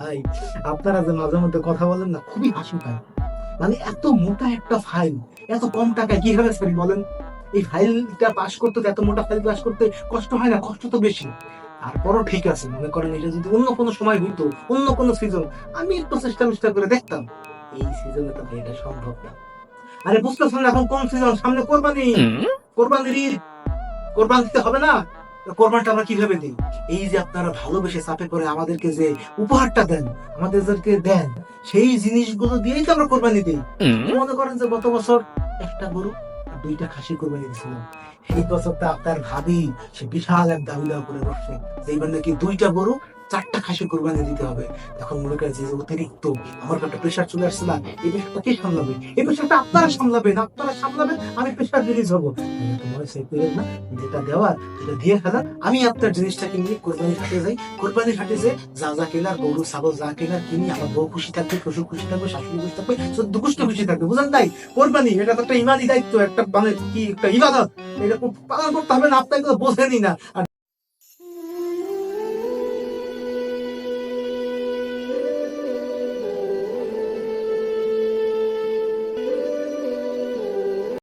ভাই, আপনারা যে মাঝে মধ্যে কথা বলেন না, খুবই হাসি পায়। মানে এত মোটা একটা ফাইল এত কম টাকায় কিভাবে ছাড়ি বলেন? এই ফাইলটা পাস করতে, এত মোটা ফাইল পাস করতে কষ্ট হয় না? কষ্ট তো বেশি। তারপরও ঠিক আছে, মনে করেন এটা যদি অন্য কোনো সময় হইতো, অন্য কোনো সিজন, আমি একটু চেষ্টা মিষ্টা করে দেখতাম। এই সিজনে তো ভাই এটা সম্ভব না। আরে বুঝতেছেন না এখন কোন সিজন? সামনে কোরবানি, কোরবানির ঈদ। কোরবান দিতে হবে না? তো কোরবানটা আমরা কিভাবে দিই? এই যে আপনারা ভালোবেসে চাপে করে আমাদেরকে যে উপহারটা দেন, আমাদেরকে দেন, সেই জিনিসগুলো দিয়েই তো আমরা কোরবানি দিই। মনে করেন যে গত বছর একটা গরু আর দুইটা খাসি কোরবানি দিয়েছিলাম। এই বছরটা আপনার ভাবি সে বিশাল এক দাবি দাওয়া করে বসছে যে এইবার নাকি দুইটা গরু চারটা খাসি কোরবানি দিতে হবে। এখন মনে করেন যে অতিরিক্ত আমার একটা প্রেশার চলে আসছে না, এই প্রেশারটা কে সামলাবে? এই প্রেশারটা আপনারা সামলাবেন, আপনারা সামলাবেন, আমি প্রেশার রিলিজ হবো। তোমার সেই পেরেন না, যেটা দেওয়ার সেটা দিয়ে ফেলার। আমি আপনার জিনিসটাকে নিয়ে কোরবানির হাটে যাই, কোরবানির হাটে যে যা যা কেনার, গরু ছাগল যা কেনার কিনি, আমার বউ খুশি থাকবে, শ্বশুর খুশি থাকবে, শাশুড়ি খুশি থাকবে, চোদ্দ গোষ্ঠী খুশি থাকবে। বুঝলেন তাই? কোরবানি এটা তো একটা ইমানি দায়িত্ব, একটা মানে কি একটা ইবাদত। এটা পালন করতে হবে না, আপনাকে বোঝেনি না। আর